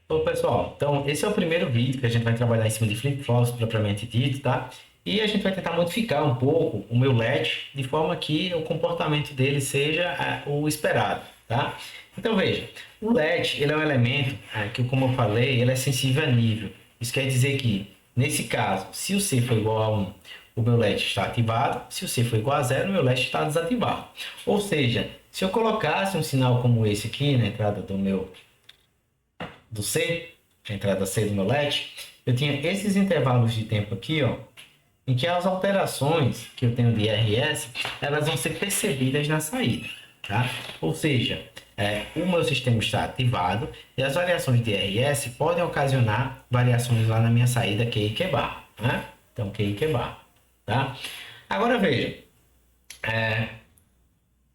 Ô, pessoal, então esse é o primeiro vídeo que a gente vai trabalhar em cima de flip-flops propriamente dito, tá? E a gente vai tentar modificar um pouco o meu LED de forma que o comportamento dele seja o esperado, tá? Então veja, o LED ele é um elemento que, como eu falei, ele é sensível a nível. Isso quer dizer que, nesse caso, se o C for igual a 1, o meu LED está ativado. Se o C for igual a 0, o meu LED está desativado. Ou seja, se eu colocasse um sinal como esse aqui na entrada do C, a entrada C do meu LED, eu tinha esses intervalos de tempo aqui, ó, em que as alterações que eu tenho de RS, elas vão ser percebidas na saída, tá? Ou seja, o meu sistema está ativado e as variações de RS podem ocasionar variações lá na minha saída QI e Q bar, né? Então, QI e Q bar, tá? Agora veja,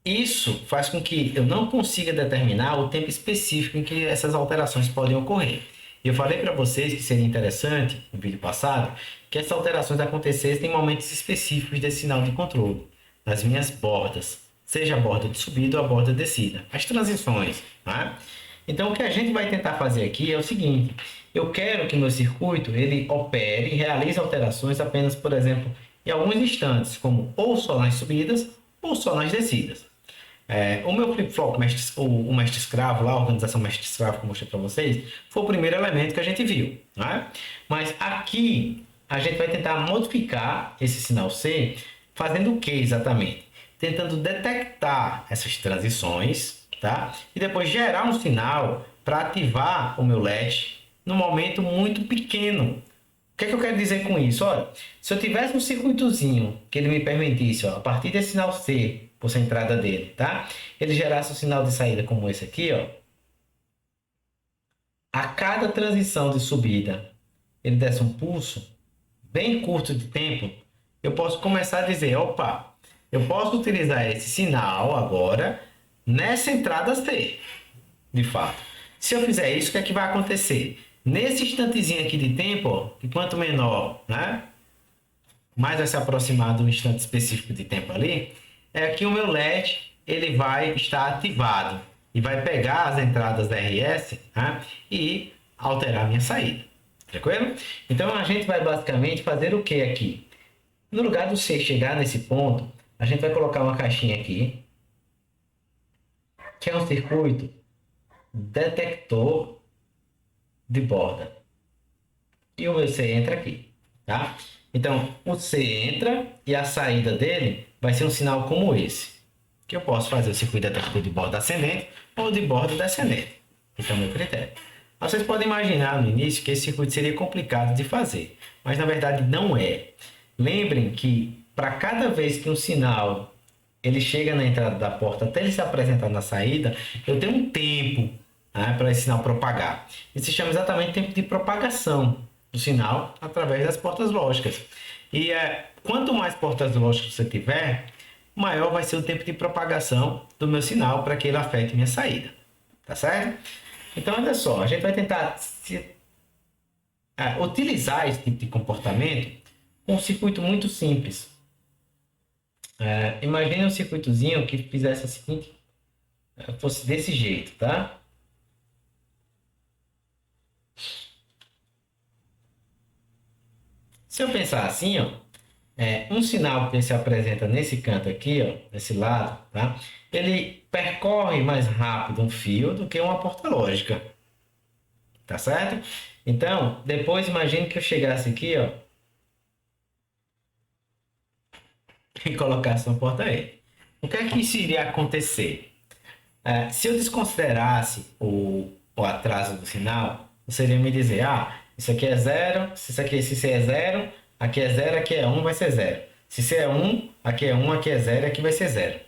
isso faz com que eu não consiga determinar o tempo específico em que essas alterações podem ocorrer. Eu falei para vocês que seria interessante, no vídeo passado, que essas alterações acontecessem em momentos específicos desse sinal de controle, nas minhas bordas, seja a borda de subida ou a borda de descida, as transições. Né? Então, o que a gente vai tentar fazer aqui é o seguinte: eu quero que meu circuito ele opere e realize alterações apenas, por exemplo, em alguns instantes, como ou só nas subidas ou só nas descidas. O meu flip-flop, o mestre escravo, lá, a organização mestre escravo que eu mostrei para vocês, foi o primeiro elemento que a gente viu. Né? Mas aqui a gente vai tentar modificar esse sinal C, fazendo o que exatamente? Tentando detectar essas transições, tá? E depois gerar um sinal para ativar o meu LED num momento muito pequeno. O que é que eu quero dizer com isso? Olha, se eu tivesse um circuitozinho que ele me permitisse, ó, a partir desse sinal C, por ser a entrada dele, tá? Ele gerasse um sinal de saída como esse aqui, ó. A cada transição de subida, ele desse um pulso bem curto de tempo, eu posso começar a dizer, opa, eu posso utilizar esse sinal agora nessa entrada C, de fato. Se eu fizer isso, o que é que vai acontecer? Nesse instantezinho aqui de tempo, ó, que quanto menor, né? Mais vai se aproximar do instante específico de tempo ali, é que o meu LED ele vai estar ativado e vai pegar as entradas da RS, né, e alterar a minha saída. Tranquilo? Então a gente vai basicamente fazer o que aqui? No lugar de você chegar nesse ponto, a gente vai colocar uma caixinha aqui, que é um circuito detector de borda. E o C entra aqui, tá? Então, o C entra e a saída dele vai ser um sinal como esse, que eu posso fazer o circuito detector de borda ascendente ou de borda descendente. Então, meu critério. Vocês podem imaginar no início que esse circuito seria complicado de fazer, mas na verdade não é. Lembrem que para cada vez que um sinal ele chega na entrada da porta até ele se apresentar na saída, eu tenho um tempo, né, para esse sinal propagar. Isso se chama exatamente tempo de propagação do sinal através das portas lógicas. E quanto mais portas lógicas você tiver, maior vai ser o tempo de propagação do meu sinal para que ele afete minha saída. Tá certo? Então, olha só, a gente vai tentar utilizar esse tipo de comportamento com um circuito muito simples. Imagine um circuitozinho que fizesse o seguinte, fosse desse jeito, tá? Se eu pensar assim, ó, um sinal que se apresenta nesse canto aqui, ó, nesse lado, tá? Ele percorre mais rápido um fio do que uma porta lógica, tá certo? Então, depois imagine que eu chegasse aqui, ó, e colocasse uma porta E. O que é que isso iria acontecer? Se eu desconsiderasse o atraso do sinal, você iria me dizer, isso aqui é zero, se C é zero, aqui é zero, aqui é um, vai ser zero. Se C é um, aqui é zero, aqui vai ser zero.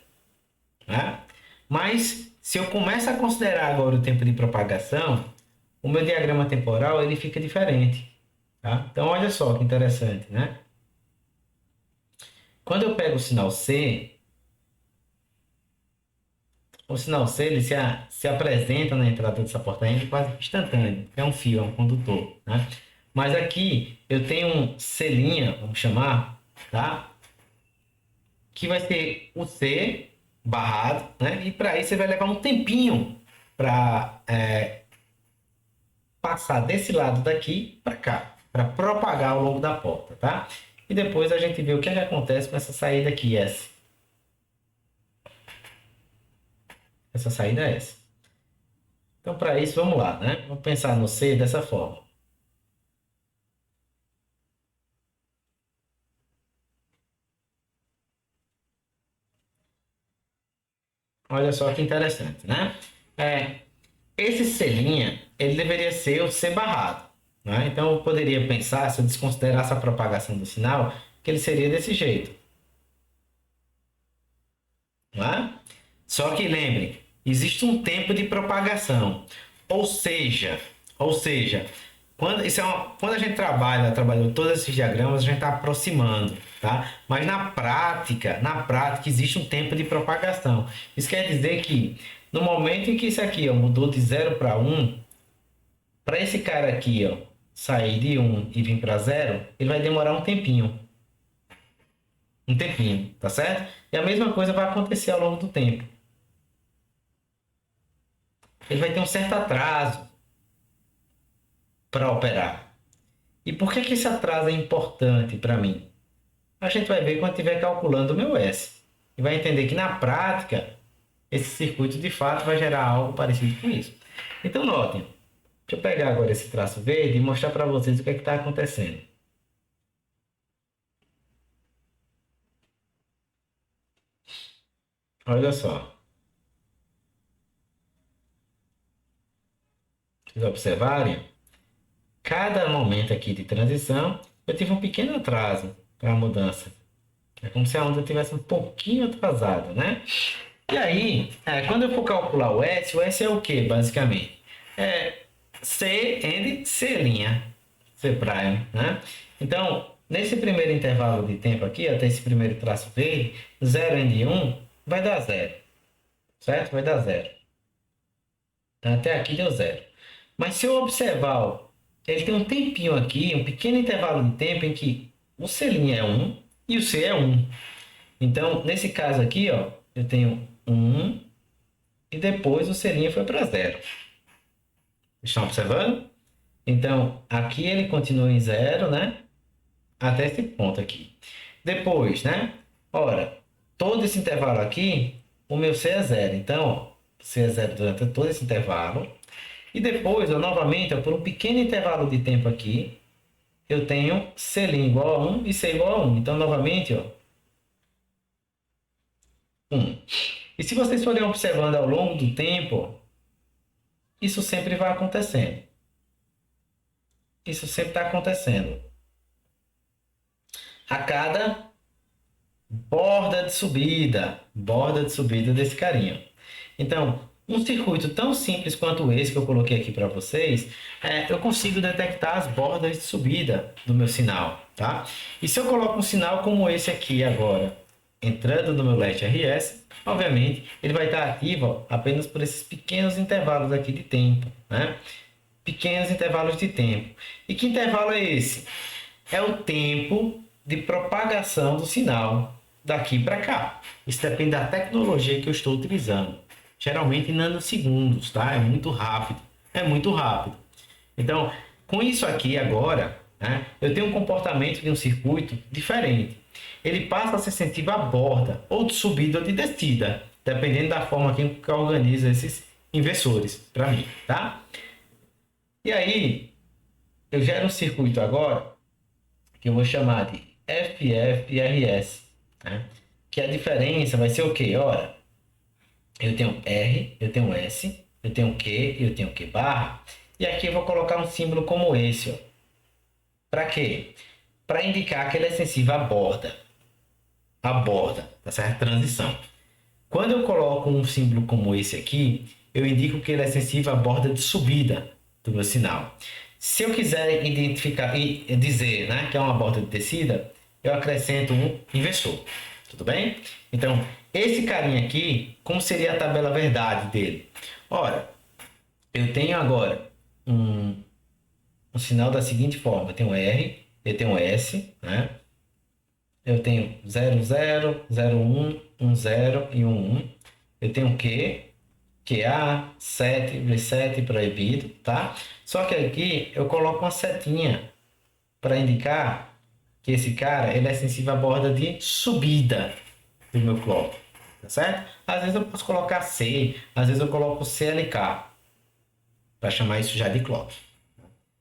Né? Mas, se eu começo a considerar agora o tempo de propagação, o meu diagrama temporal ele fica diferente. Tá? Então, olha só que interessante, né? Quando eu pego o sinal C ele se apresenta na entrada dessa porta de quase instantâneo. É um fio, é um condutor. Né? Mas aqui eu tenho um C', vamos chamar, tá? Que vai ser o C barrado, né? E para isso você vai levar um tempinho para passar desse lado daqui para cá, para propagar ao longo da porta, tá? E depois a gente vê o que é que acontece com essa saída aqui, S. Essa saída é S. Então, para isso, vamos lá, né? Vamos pensar no C dessa forma. Olha só que interessante, né? Esse C', ele deveria ser o C barrado, né? Então, eu poderia pensar, se eu desconsiderasse a propagação do sinal, que ele seria desse jeito, não é? Só que lembrem, existe um tempo de propagação, ou seja, quando a gente trabalhou todos esses diagramas, a gente está aproximando, tá? Mas na prática existe um tempo de propagação. Isso quer dizer que no momento em que isso aqui, ó, mudou de 0 para 1, para esse cara aqui, ó, sair de 1 e vir para 0, ele vai demorar um tempinho. Um tempinho, tá certo? E a mesma coisa vai acontecer ao longo do tempo. Ele vai ter um certo atraso para operar. E por que esse atraso é importante para mim? A gente vai ver quando estiver calculando o meu S. E vai entender que na prática, esse circuito de fato vai gerar algo parecido com isso. Então notem, deixa eu pegar agora esse traço verde e mostrar para vocês o que é que está acontecendo. Olha só. Vocês observarem? Cada momento aqui de transição, eu tive um pequeno atraso para a mudança. É como se a onda tivesse um pouquinho atrasada, né? E aí, quando eu for calcular o S é o que, basicamente? É C and C', C', né? Então, nesse primeiro intervalo de tempo aqui, até esse primeiro traço verde, 0 and 1 vai dar 0, certo? Vai dar 0. Então, até aqui deu 0. Mas se eu observar, ó, ele tem um tempinho aqui, um pequeno intervalo de tempo em que o C' é 1 e o C é 1. Então, nesse caso aqui, ó, eu tenho 1 e depois o C' foi para 0. Estão observando? Então, aqui ele continua em 0, né? Até esse ponto aqui. Depois, né? Ora, todo esse intervalo aqui, o meu C é 0. Então, ó, C é 0 durante todo esse intervalo. E depois, ó, novamente, ó, por um pequeno intervalo de tempo aqui, eu tenho C' igual a 1 e C igual a 1. Então, novamente, ó, 1. E se vocês forem observando ao longo do tempo, isso sempre vai acontecendo. Isso sempre está acontecendo. A cada borda de subida desse carinha. Então, um circuito tão simples quanto esse que eu coloquei aqui para vocês, eu consigo detectar as bordas de subida do meu sinal, tá? E se eu coloco um sinal como esse aqui agora, entrando no meu LED RS, obviamente, ele vai estar ativo, ó, apenas por esses pequenos intervalos aqui de tempo, né? Pequenos intervalos de tempo. E que intervalo é esse? É o tempo de propagação do sinal daqui para cá. Isso depende da tecnologia que eu estou utilizando. Geralmente em nanosegundos, tá? É muito rápido. É muito rápido. Então, com isso aqui agora, né, eu tenho um comportamento de um circuito diferente. Ele passa a ser sensível à borda, ou de subida ou de descida, dependendo da forma que eu organizo esses inversores para mim, tá? E aí, eu gero um circuito agora que eu vou chamar de FFRS, né? Que a diferença vai ser o quê? Ora, eu tenho R, eu tenho S, eu tenho Q e eu tenho Q barra. E aqui eu vou colocar um símbolo como esse, ó. Para quê? Para indicar que ele é sensível à borda. A borda, tá certo? Transição. Quando eu coloco um símbolo como esse aqui, eu indico que ele é sensível à borda de subida do meu sinal. Se eu quiser identificar e dizer, né, que é uma borda de descida, eu acrescento um inversor. Tudo bem? Então, esse carinha aqui, como seria a tabela verdade dele? Ora, eu tenho agora um sinal da seguinte forma. Eu tenho R, eu tenho S, né? Eu tenho 0, 0, 0, 1, 1, 0 e 1, 1. Eu tenho Q, QA, set, reset proibido, tá? Só que aqui eu coloco uma setinha para indicar que esse cara ele é sensível à borda de subida do meu clock, tá certo? Às vezes eu posso colocar C, às vezes eu coloco CLK para chamar isso já de clock.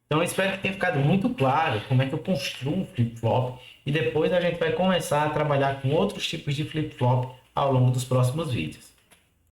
Então eu espero que tenha ficado muito claro como é que eu construo um flip-flop e depois a gente vai começar a trabalhar com outros tipos de flip-flop ao longo dos próximos vídeos.